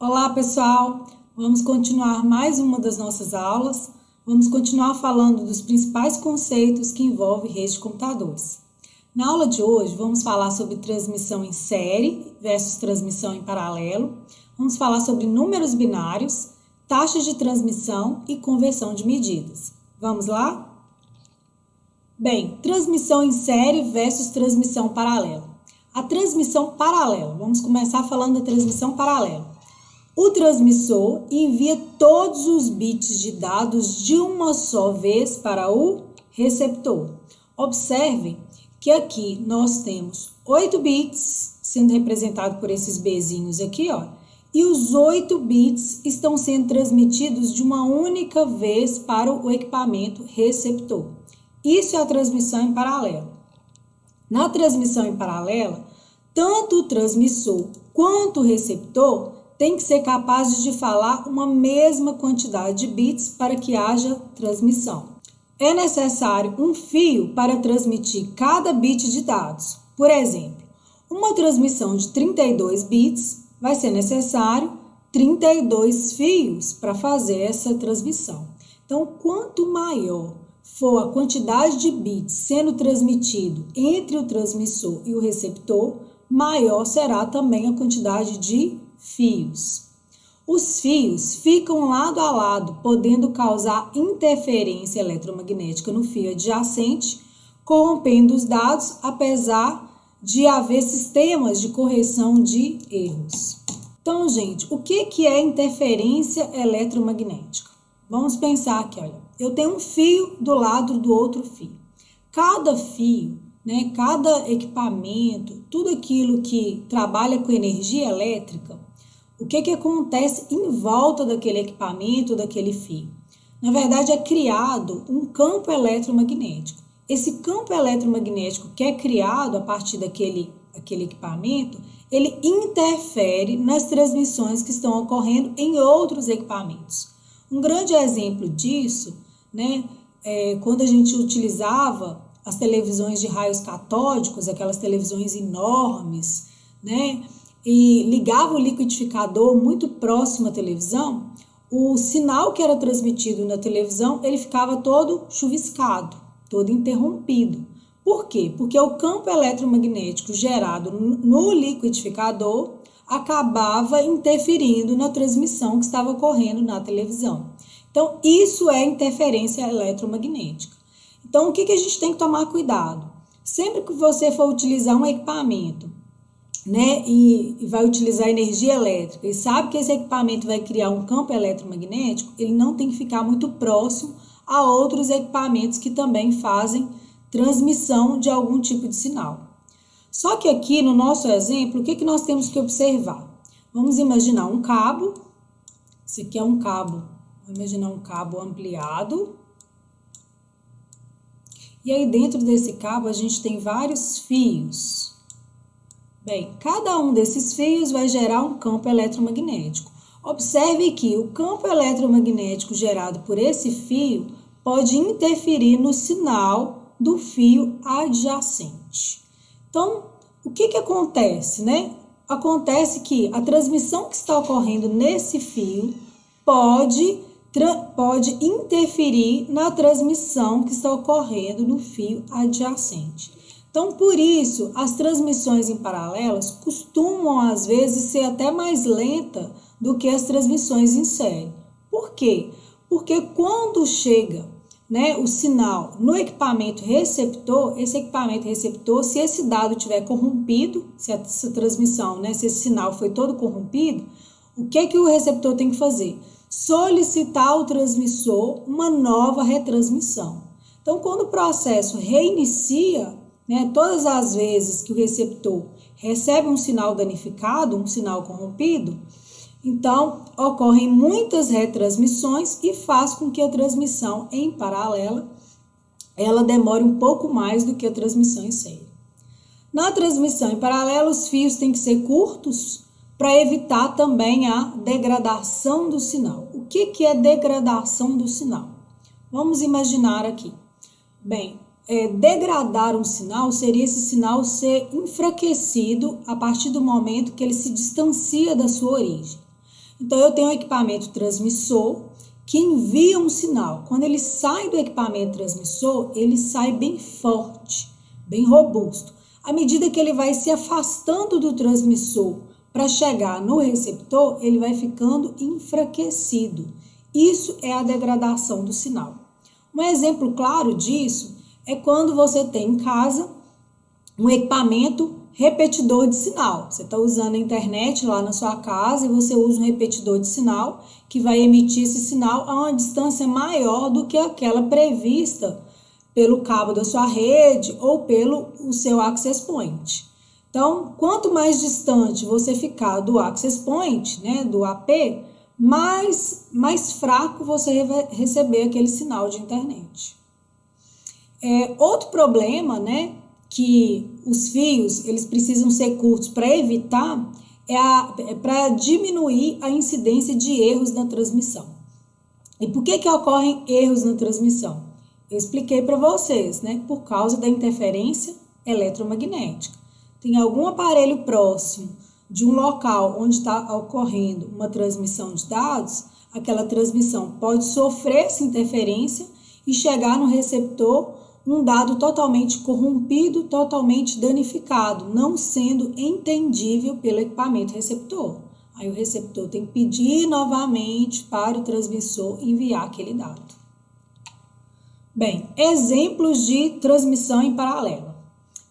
Olá, pessoal! Vamos continuar mais uma das nossas aulas. Vamos continuar falando dos principais conceitos que envolvem redes de computadores. Na aula de hoje, vamos falar sobre transmissão em série versus transmissão em paralelo. Vamos falar sobre números binários, taxas de transmissão e conversão de medidas. Vamos lá? Bem, transmissão em série versus transmissão paralela. A transmissão paralela, vamos começar falando da transmissão paralela. O transmissor envia todos os bits de dados de uma só vez para o receptor. Observem que aqui nós temos 8 bits sendo representados por esses Bzinhos aqui, ó. E os 8 bits estão sendo transmitidos de uma única vez para o equipamento receptor. Isso é a transmissão em paralelo. Na transmissão em paralelo, tanto o transmissor quanto o receptor tem que ser capazes de falar uma mesma quantidade de bits para que haja transmissão. É necessário um fio para transmitir cada bit de dados. Por exemplo, uma transmissão de 32 bits vai ser necessário 32 fios para fazer essa transmissão. Então, quanto maior for a quantidade de bits sendo transmitido entre o transmissor e o receptor, maior será também a quantidade de fios. Os fios ficam lado a lado, podendo causar interferência eletromagnética no fio adjacente, corrompendo os dados, apesar de haver sistemas de correção de erros. Então, gente, o que é interferência eletromagnética? Vamos pensar aqui, olha, eu tenho um fio do lado do outro fio. Cada fio, cada equipamento, tudo aquilo que trabalha com energia elétrica, o que acontece em volta daquele equipamento, daquele fio? Na verdade, é criado um campo eletromagnético. Esse campo eletromagnético que é criado a partir daquele equipamento, ele interfere nas transmissões que estão ocorrendo em outros equipamentos. Um grande exemplo disso, é quando a gente utilizava as televisões de raios catódicos, aquelas televisões enormes, e ligava o liquidificador muito próximo à televisão, o sinal que era transmitido na televisão, ele ficava todo chuviscado, todo interrompido. Por quê? Porque o campo eletromagnético gerado no liquidificador acabava interferindo na transmissão que estava ocorrendo na televisão. Então, isso é interferência eletromagnética. Então, o que a gente tem que tomar cuidado? Sempre que você for utilizar um equipamento, e vai utilizar energia elétrica e sabe que esse equipamento vai criar um campo eletromagnético, ele não tem que ficar muito próximo a outros equipamentos que também fazem transmissão de algum tipo de sinal. Só que aqui no nosso exemplo, o que nós temos que observar? Vamos imaginar um cabo, esse aqui é um cabo, vamos imaginar um cabo ampliado. E aí dentro desse cabo a gente tem vários fios. Bem, cada um desses fios vai gerar um campo eletromagnético. Observe que o campo eletromagnético gerado por esse fio pode interferir no sinal do fio adjacente. Então, o que acontece, Acontece que a transmissão que está ocorrendo nesse fio pode interferir na transmissão que está ocorrendo no fio adjacente. Então, por isso, as transmissões em paralelas costumam, às vezes, ser até mais lentas do que as transmissões em série. Por quê? Porque quando chega o sinal no equipamento receptor, esse equipamento receptor, se esse dado estiver corrompido, se essa transmissão, se esse sinal foi todo corrompido, o que o receptor tem que fazer? Solicitar ao transmissor uma nova retransmissão. Então, quando o processo reinicia, todas as vezes que o receptor recebe um sinal danificado, um sinal corrompido, então ocorrem muitas retransmissões e faz com que a transmissão em paralela ela demore um pouco mais do que a transmissão em série. Na transmissão em paralelo, os fios têm que ser curtos para evitar também a degradação do sinal. O que é degradação do sinal? Vamos imaginar aqui. Bem, degradar um sinal seria esse sinal ser enfraquecido a partir do momento que ele se distancia da sua origem. Então, eu tenho um equipamento transmissor que envia um sinal. Quando ele sai do equipamento transmissor, ele sai bem forte, bem robusto. À medida que ele vai se afastando do transmissor para chegar no receptor, ele vai ficando enfraquecido. Isso é a degradação do sinal. Um exemplo claro disso é quando você tem em casa um equipamento repetidor de sinal. Você está usando a internet lá na sua casa e você usa um repetidor de sinal que vai emitir esse sinal a uma distância maior do que aquela prevista pelo cabo da sua rede ou pelo seu access point. Então, quanto mais distante você ficar do access point, né, do AP, mais fraco você vai receber aquele sinal de internet. Outro problema, né, que os fios eles precisam ser curtos para evitar para diminuir a incidência de erros na transmissão. E por que ocorrem erros na transmissão? Eu expliquei para vocês, né, por causa da interferência eletromagnética. Tem algum aparelho próximo de um local onde está ocorrendo uma transmissão de dados, aquela transmissão pode sofrer essa interferência e chegar no receptor um dado totalmente corrompido, totalmente danificado, não sendo entendível pelo equipamento receptor. Aí o receptor tem que pedir novamente para o transmissor enviar aquele dado. Bem, exemplos de transmissão em paralelo.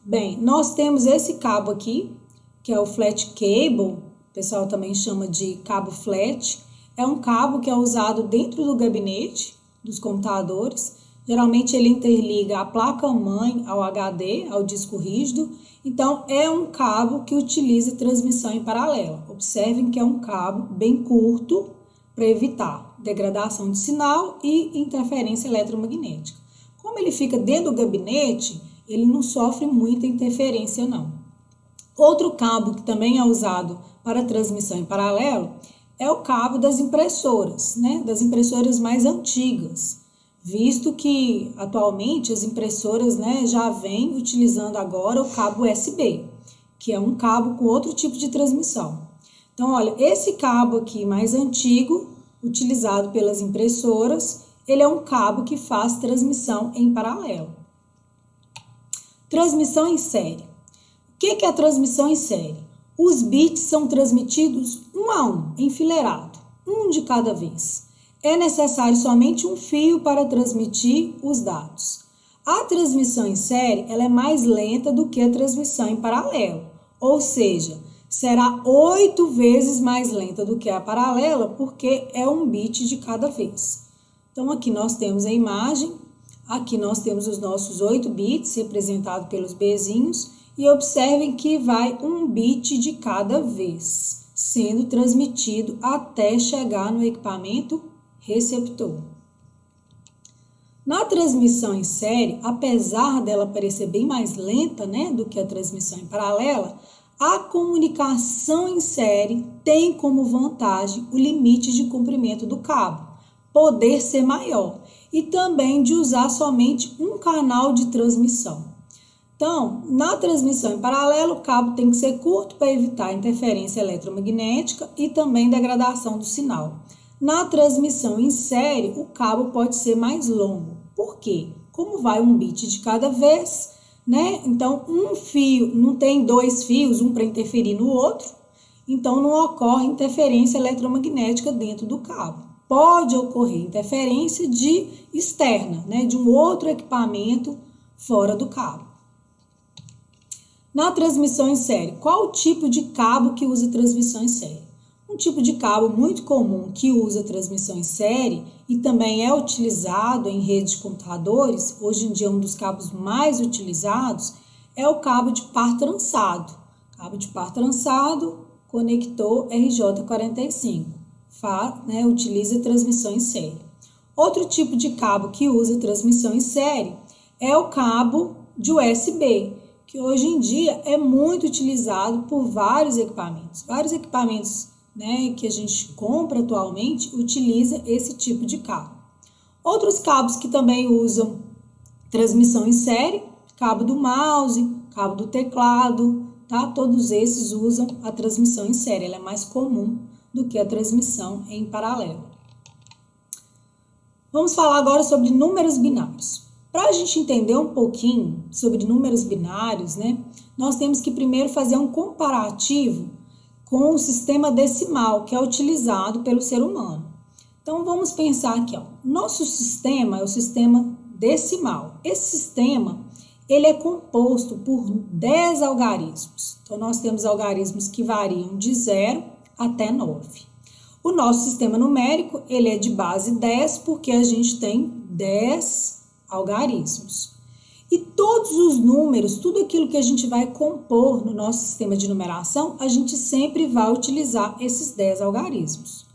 Bem, nós temos esse cabo aqui, que é o flat cable, o pessoal também chama de cabo flat. É um cabo que é usado dentro do gabinete dos computadores. Geralmente ele interliga a placa-mãe ao HD, ao disco rígido. Então, é um cabo que utiliza transmissão em paralelo. Observem que é um cabo bem curto para evitar degradação de sinal e interferência eletromagnética. Como ele fica dentro do gabinete, ele não sofre muita interferência, não. Outro cabo que também é usado para transmissão em paralelo é o cabo das impressoras, né? Das impressoras mais antigas. Visto que atualmente as impressoras, né, já vêm utilizando agora o cabo USB, que é um cabo com outro tipo de transmissão. Então, olha, esse cabo aqui mais antigo, utilizado pelas impressoras, ele é um cabo que faz transmissão em paralelo. Transmissão em série. O que é a transmissão em série? Os bits são transmitidos um a um, enfileirado, um de cada vez. É necessário somente um fio para transmitir os dados. A transmissão em série ela é mais lenta do que a transmissão em paralelo, ou seja, será 8 vezes mais lenta do que a paralela, porque é um bit de cada vez. Então, aqui nós temos a imagem, aqui nós temos os nossos 8 bits, representados pelos Bzinhos, e observem que vai um bit de cada vez, sendo transmitido até chegar no equipamento receptor. Na transmissão em série, apesar dela parecer bem mais lenta, né, do que a transmissão em paralela, a comunicação em série tem como vantagem o limite de comprimento do cabo, poder ser maior e também de usar somente um canal de transmissão. Então, na transmissão em paralelo, o cabo tem que ser curto para evitar interferência eletromagnética e também degradação do sinal. Na transmissão em série, o cabo pode ser mais longo. Por quê? Como vai um bit de cada vez, né? Então, um fio, não tem 2 fios, um para interferir no outro, então não ocorre interferência eletromagnética dentro do cabo. Pode ocorrer interferência externa, né? De um outro equipamento fora do cabo. Na transmissão em série, qual o tipo de cabo que usa transmissão em série? Um tipo de cabo muito comum que usa transmissão em série e também é utilizado em redes de computadores, hoje em dia um dos cabos mais utilizados, é o cabo de par trançado. Cabo de par trançado, conector RJ45, utiliza transmissão em série. Outro tipo de cabo que usa transmissão em série é o cabo de USB, que hoje em dia é muito utilizado por vários equipamentos. Vários equipamentos, né, que a gente compra atualmente utiliza esse tipo de cabo. Outros cabos que também usam transmissão em série, cabo do mouse, cabo do teclado, tá? Todos esses usam a transmissão em série, ela é mais comum do que a transmissão em paralelo. Vamos falar agora sobre números binários. Para a gente entender um pouquinho sobre números binários, né, nós temos que primeiro fazer um comparativo com o sistema decimal que é utilizado pelo ser humano. Então, vamos pensar aqui, ó. Nosso sistema é o sistema decimal. Esse sistema, ele é composto por 10 algarismos. Então, nós temos algarismos que variam de 0 até 9. O nosso sistema numérico, ele é de base 10, porque a gente tem 10 algarismos. E todos os números, tudo aquilo que a gente vai compor no nosso sistema de numeração, a gente sempre vai utilizar esses 10 algarismos.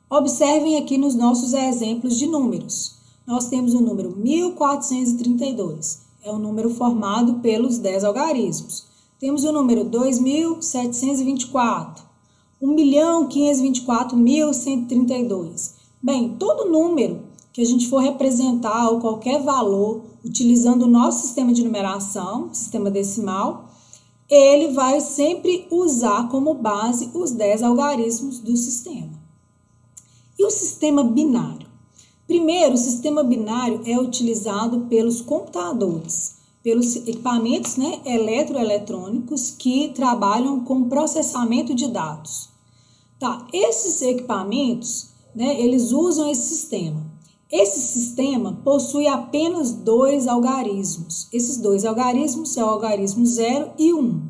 Observem aqui nos nossos exemplos de números. Nós temos o número 1432, é um número formado pelos 10 algarismos. Temos o número 2724, 1.524.132. Bem, todo número que a gente for representar ou qualquer valor utilizando o nosso sistema de numeração, sistema decimal, ele vai sempre usar como base os 10 algarismos do sistema. E o sistema binário? Primeiro, o sistema binário é utilizado pelos computadores, pelos equipamentos, né, eletroeletrônicos que trabalham com processamento de dados. Tá, esses equipamentos, né, eles usam esse sistema. Esse sistema possui apenas 2 algarismos. Esses 2 algarismos são o algarismo 0 e 1.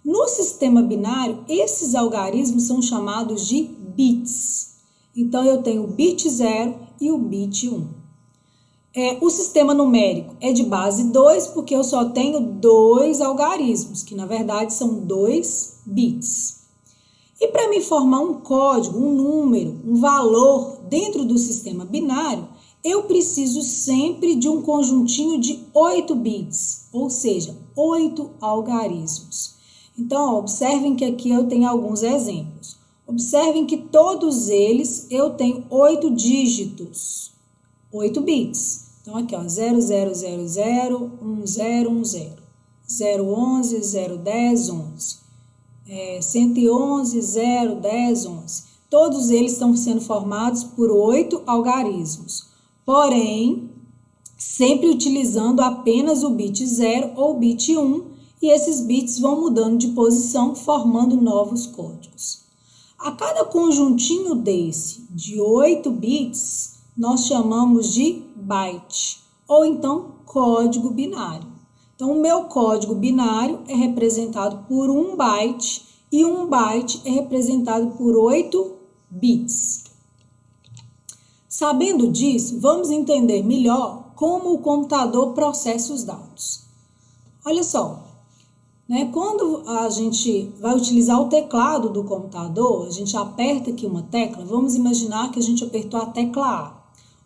No sistema binário, esses algarismos são chamados de bits. Então, eu tenho o bit 0 e o bit 1. O sistema numérico é de base 2, porque eu só tenho 2 algarismos, que na verdade são 2 bits. E para me formar um código, um número, um valor dentro do sistema binário, eu preciso sempre de um conjuntinho de 8 bits, ou seja, 8 algarismos. Então, observem que aqui eu tenho alguns exemplos. Observem que todos eles eu tenho 8 dígitos, 8 bits. Então, aqui, ó, 0000, 1010, 011, 010, 11. 111, 010, 11. Todos eles estão sendo formados por 8 algarismos. Porém, sempre utilizando apenas o bit 0 ou bit 1, e esses bits vão mudando de posição, formando novos códigos. A cada conjuntinho desse de 8 bits, nós chamamos de byte, ou então código binário. Então, o meu código binário é representado por 1 byte, e 1 byte é representado por 8 bits. Sabendo disso, vamos entender melhor como o computador processa os dados. Olha só, né? Quando a gente vai utilizar o teclado do computador, a gente aperta aqui uma tecla, vamos imaginar que a gente apertou a tecla A.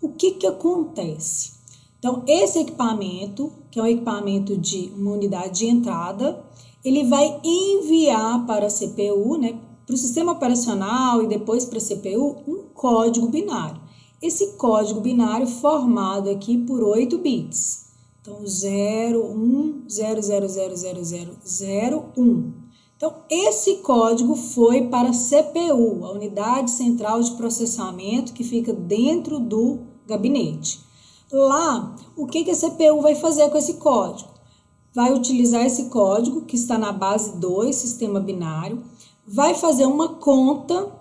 O que acontece? Então, esse equipamento, que é um equipamento de uma unidade de entrada, ele vai enviar para a CPU, né, para o sistema operacional e depois para a CPU, um código binário. Esse código binário formado aqui por 8 bits. Então, 0, 1, 0, 0, 0, 0, 0, 0, 1. Então, esse código foi para a CPU, a unidade central de processamento que fica dentro do gabinete. Lá, o que a CPU vai fazer com esse código? Vai utilizar esse código que está na base 2, sistema binário, vai fazer uma conta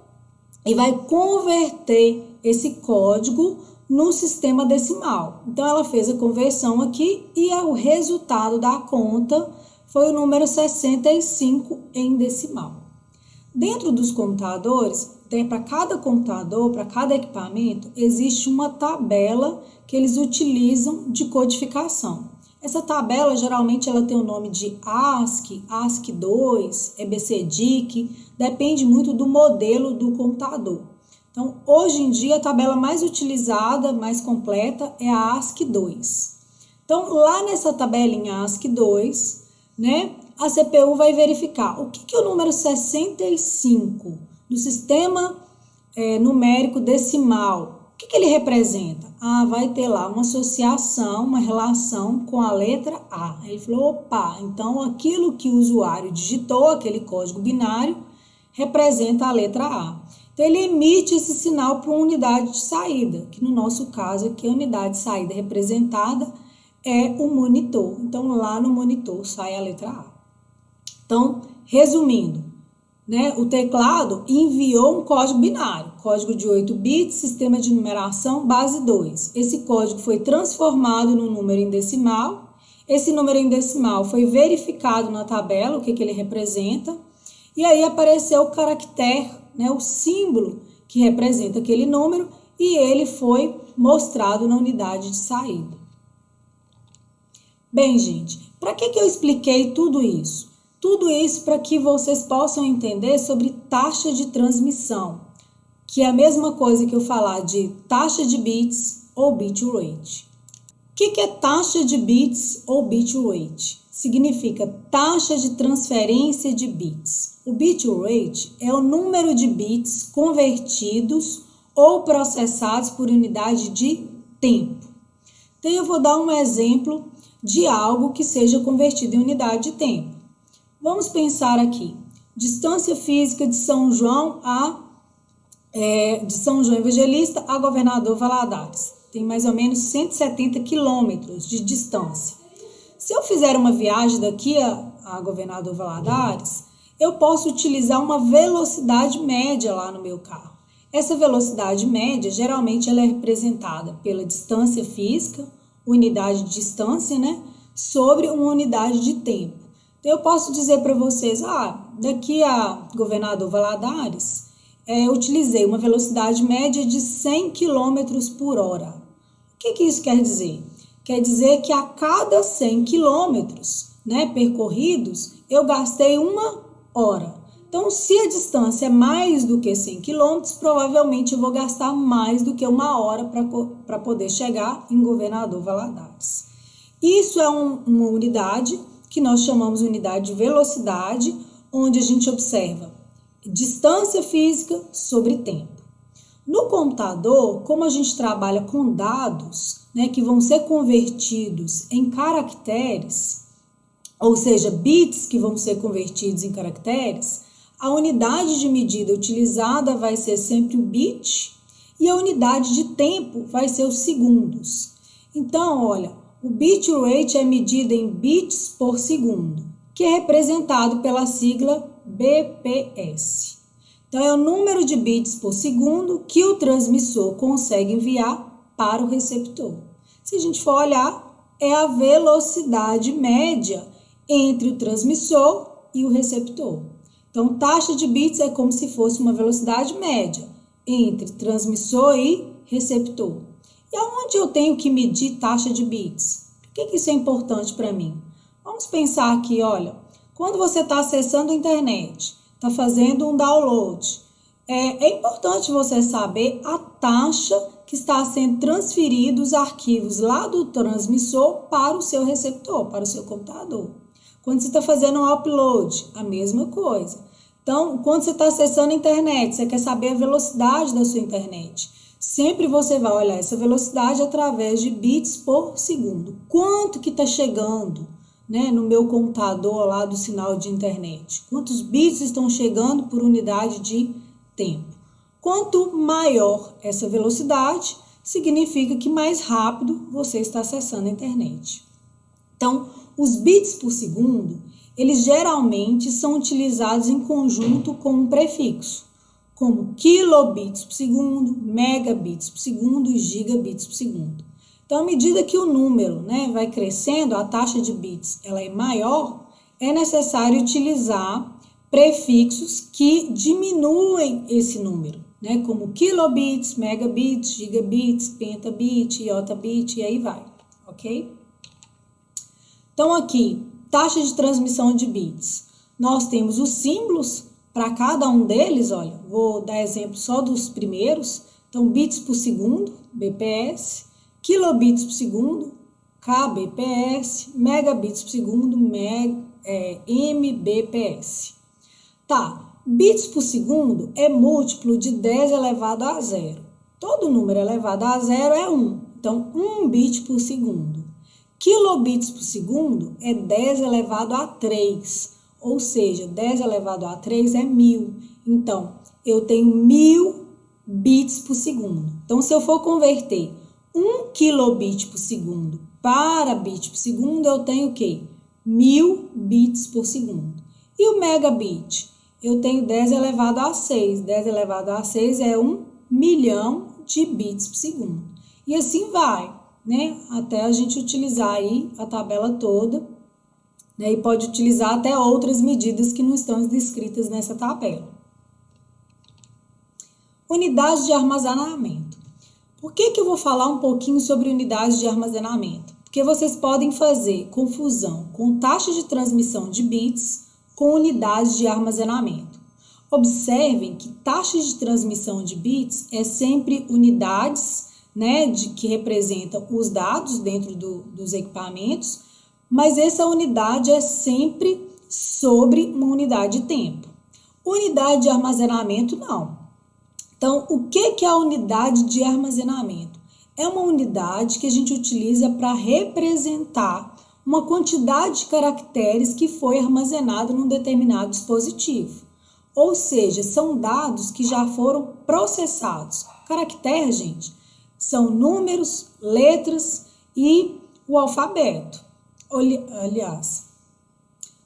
e vai converter esse código no sistema decimal. Então, ela fez a conversão aqui e o resultado da conta foi o número 65 em decimal. Dentro dos computadores, para cada computador, para cada equipamento, existe uma tabela que eles utilizam de codificação. Essa tabela, geralmente, ela tem o nome de ASCII, ASCII2, EBCDIC, depende muito do modelo do computador. Então, hoje em dia, a tabela mais utilizada, mais completa, é a ASCII2. Então, lá nessa tabelinha ASCII2, né, a CPU vai verificar o que é o número 65 do sistema numérico decimal. O que ele representa? Vai ter lá uma associação, uma relação com a letra A. Ele falou, opa, então aquilo que o usuário digitou, aquele código binário, representa a letra A. Então, ele emite esse sinal para uma unidade de saída, que no nosso caso aqui a unidade de saída representada é o monitor. Então, lá no monitor sai a letra A. Então, resumindo, né, o teclado enviou um código binário, código de 8 bits, sistema de numeração, base 2. Esse código foi transformado num número em decimal. Esse número em decimal foi verificado na tabela, o que ele representa, e aí apareceu o caractere, né, o símbolo que representa aquele número, e ele foi mostrado na unidade de saída. Bem, gente, para que eu expliquei tudo isso? Tudo isso para que vocês possam entender sobre taxa de transmissão, que é a mesma coisa que eu falar de taxa de bits ou bitrate. O que é taxa de bits ou bitrate? Significa taxa de transferência de bits. O bitrate é o número de bits convertidos ou processados por unidade de tempo. Então, eu vou dar um exemplo de algo que seja convertido em unidade de tempo. Vamos pensar aqui, distância física de São João Evangelista a Governador Valadares. Tem mais ou menos 170 quilômetros de distância. Se eu fizer uma viagem daqui a Governador Valadares, eu posso utilizar uma velocidade média lá no meu carro. Essa velocidade média, geralmente, ela é representada pela distância física, unidade de distância, né, sobre uma unidade de tempo. Então, eu posso dizer para vocês, daqui a Governador Valadares, eu utilizei uma velocidade média de 100 km por hora. O que isso quer dizer? Quer dizer que a cada 100 km, né, percorridos, eu gastei 1 hora. Então, se a distância é mais do que 100 km, provavelmente eu vou gastar mais do que 1 hora para poder chegar em Governador Valadares. Isso é uma unidade que nós chamamos de unidade de velocidade, onde a gente observa distância física sobre tempo. No computador, como a gente trabalha com dados, né, que vão ser convertidos em caracteres, ou seja, bits que vão ser convertidos em caracteres, a unidade de medida utilizada vai ser sempre o bit e a unidade de tempo vai ser os segundos. Então, olha, o bitrate é medida em bits por segundo, que é representado pela sigla BPS. Então, é o número de bits por segundo que o transmissor consegue enviar para o receptor. Se a gente for olhar, é a velocidade média entre o transmissor e o receptor. Então, taxa de bits é como se fosse uma velocidade média entre transmissor e receptor. E aonde eu tenho que medir taxa de bits? Por que isso é importante para mim? Vamos pensar aqui, olha, quando você está acessando a internet, está fazendo um download, é importante você saber a taxa que está sendo transferido os arquivos lá do transmissor para o seu receptor, para o seu computador. Quando você está fazendo um upload, a mesma coisa. Então, quando você está acessando a internet, você quer saber a velocidade da sua internet. Sempre você vai olhar essa velocidade através de bits por segundo. Quanto que está chegando, né, no meu computador lá do sinal de internet? Quantos bits estão chegando por unidade de tempo? Quanto maior essa velocidade, significa que mais rápido você está acessando a internet. Então, os bits por segundo, eles geralmente são utilizados em conjunto com um prefixo, como kilobits por segundo, megabits por segundo e gigabits por segundo. Então, à medida que o número, né, vai crescendo, a taxa de bits ela é maior, é necessário utilizar prefixos que diminuem esse número, né, como kilobits, megabits, gigabits, pentabit, yotabit e aí vai, ok? Então, aqui, taxa de transmissão de bits. Nós temos os símbolos para cada um deles, olha, vou dar exemplo só dos primeiros. Então, bits por segundo, BPS, kilobits por segundo, KBPS, megabits por segundo, MBPS. Tá, bits por segundo é múltiplo de 10 elevado a 0. Todo número elevado a 0 é 1. Então, 1 bit por segundo. Kilobits por segundo é 10 elevado a 3, ou seja, 10 elevado a 3 é 1000. Então, eu tenho 1000 bits por segundo. Então, se eu for converter 1 kilobit por segundo para bit por segundo, eu tenho o quê? 1000 bits por segundo. E o megabit? Eu tenho 10 elevado a 6. 10 elevado a 6 é 1 milhão de bits por segundo. E assim vai, né? Até a gente utilizar aí a tabela toda, né? E pode utilizar até outras medidas que não estão descritas nessa tabela. Unidade de armazenamento. Por que eu vou falar um pouquinho sobre unidade de armazenamento? Porque vocês podem fazer confusão com taxa de transmissão de bits com unidade de armazenamento. Observem que taxa de transmissão de bits é sempre unidades, né, que representam os dados dentro dos equipamentos, mas essa unidade é sempre sobre uma unidade de tempo. Unidade de armazenamento, não. Então, o que é a unidade de armazenamento? É uma unidade que a gente utiliza para representar uma quantidade de caracteres que foi armazenado num determinado dispositivo. Ou seja, são dados que já foram processados. Caractere, gente, são números, letras e o alfabeto. Aliás,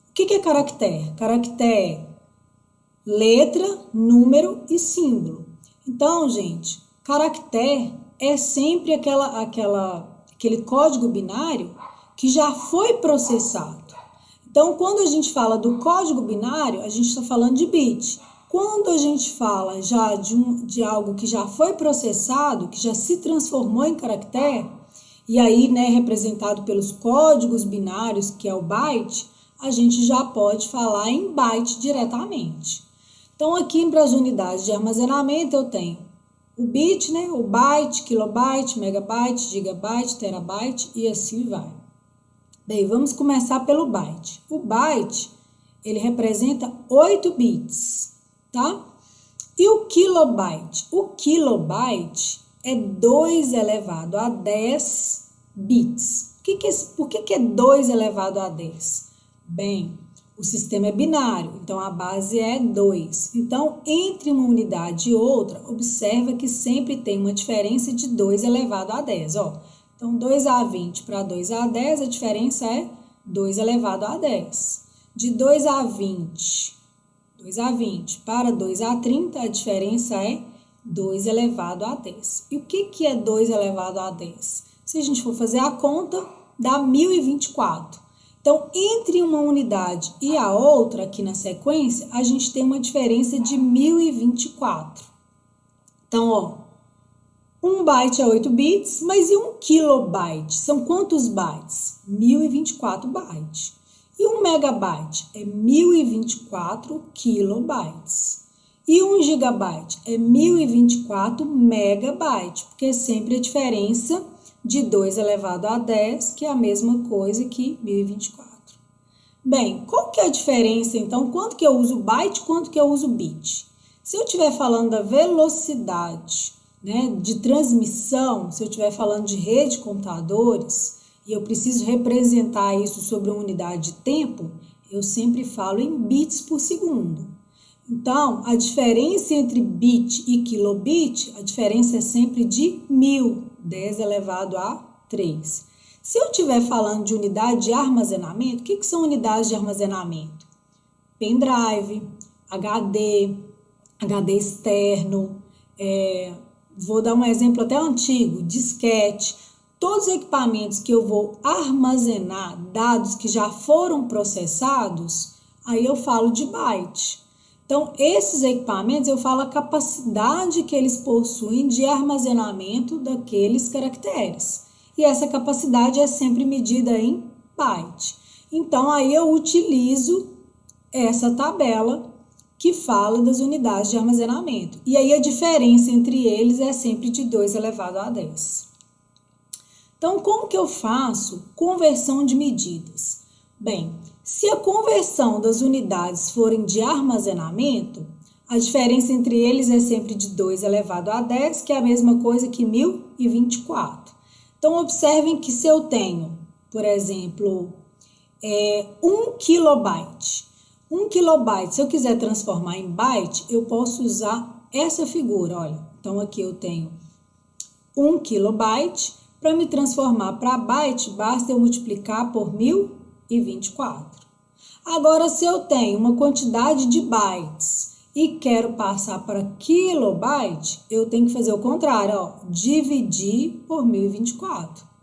o que é caractere? Caractere é letra, número e símbolo. Então, gente, caractere é sempre aquele código binário que já foi processado. Então, quando a gente fala do código binário, a gente está falando de bit. Quando a gente fala já de algo que já foi processado, que já se transformou em caractere, e aí, né, representado pelos códigos binários, que é o byte, a gente já pode falar em byte diretamente. Então, aqui para as unidades de armazenamento, eu tenho o bit, né, o byte, kilobyte, megabyte, gigabyte, terabyte e assim vai. Bem, vamos começar pelo byte. O byte, ele representa 8 bits, tá? E o kilobyte? O kilobyte é 2 elevado a 10 bits. Por que é 2 elevado a 10? Bem, o sistema é binário, então a base é 2. Então, entre uma unidade e outra, observa que sempre tem uma diferença de 2 elevado a 10. Ó. Então, 2A20 para 2A10, a diferença é 2 elevado a 10. De 2A20 para 2A30, a diferença é 2 elevado a 10. E o que é 2 elevado a 10? Se a gente for fazer a conta, dá 1024. Então, entre uma unidade e a outra, aqui na sequência, a gente tem uma diferença de 1024. Então, ó, 1 byte é 8 bits, mas e 1 kilobyte? São quantos bytes? 1024 bytes. E 1 megabyte é 1024 kilobytes. E 1 gigabyte é 1024 megabytes, porque é sempre a diferença de 2 elevado a 10, que é a mesma coisa que 1024. Bem, qual que é a diferença, então? Quanto que eu uso byte, quanto que eu uso bit? Se eu estiver falando da velocidade, né, de transmissão, se eu estiver falando de rede de computadores, e eu preciso representar isso sobre uma unidade de tempo, eu sempre falo em bits por segundo. Então, a diferença entre bit e kilobit, a diferença é sempre de 1000, 10 elevado a 3. Se eu estiver falando de unidade de armazenamento, o que são unidades de armazenamento? Pendrive, HD, HD externo, vou dar um exemplo até antigo, disquete. Todos os equipamentos que eu vou armazenar dados que já foram processados, aí eu falo de byte. Então, esses equipamentos, eu falo a capacidade que eles possuem de armazenamento daqueles caracteres. E essa capacidade é sempre medida em byte. Então, aí eu utilizo essa tabela que fala das unidades de armazenamento. E aí a diferença entre eles é sempre de 2 elevado a 10. Então, como que eu faço conversão de medidas? Bem, se a conversão das unidades forem de armazenamento, a diferença entre eles é sempre de 2 elevado a 10, que é a mesma coisa que 1024. Então, observem que se eu tenho, por exemplo, 1 kilobyte. 1 kilobyte, se eu quiser transformar em byte, eu posso usar essa figura, olha. Então, aqui eu tenho 1 kilobyte. Para me transformar para byte, basta eu multiplicar por 1024. Agora, se eu tenho uma quantidade de bytes e quero passar para kilobyte, eu tenho que fazer o contrário, ó, dividir por 1024.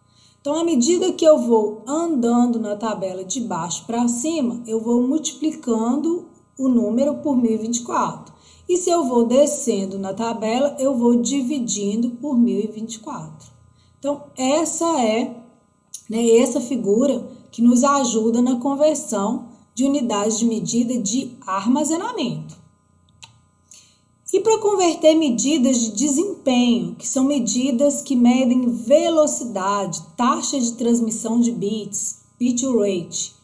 Então, à medida que eu vou andando na tabela de baixo para cima, eu vou multiplicando o número por 1024. E se eu vou descendo na tabela, eu vou dividindo por 1024. Então, essa é, essa figura que nos ajuda na conversão de unidades de medida de armazenamento. E para converter medidas de desempenho, que são medidas que medem velocidade, taxa de transmissão de bits, bit rate,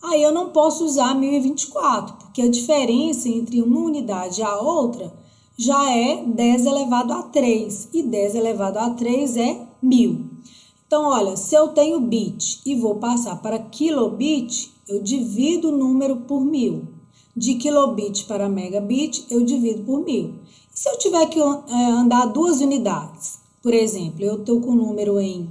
aí eu não posso usar 1024, porque a diferença entre uma unidade e a outra já é 10 elevado a 3, e 10 elevado a 3 é 1000. Então, olha, se eu tenho bit e vou passar para kilobit, eu divido o número por 1000. De kilobit para megabit, eu divido por 1000. E se eu tiver que andar duas unidades, por exemplo, eu estou com o número em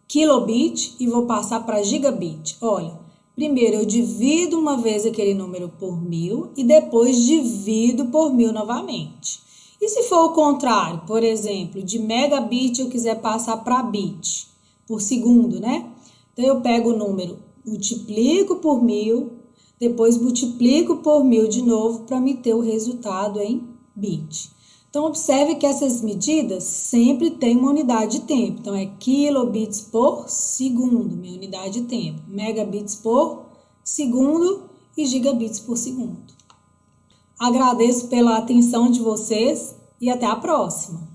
kilobit e vou passar para gigabit. Olha, primeiro eu divido uma vez aquele número por 1000 e depois divido por 1000 novamente. E se for o contrário, por exemplo, de megabit eu quiser passar para bit, por segundo, né? Então, eu pego o número, multiplico por 1000, depois multiplico por 1000 de novo para me ter o resultado em bit. Então, observe que essas medidas sempre têm uma unidade de tempo. Então, é kilobits por segundo, minha unidade de tempo. Megabits por segundo e gigabits por segundo. Agradeço pela atenção de vocês e até a próxima.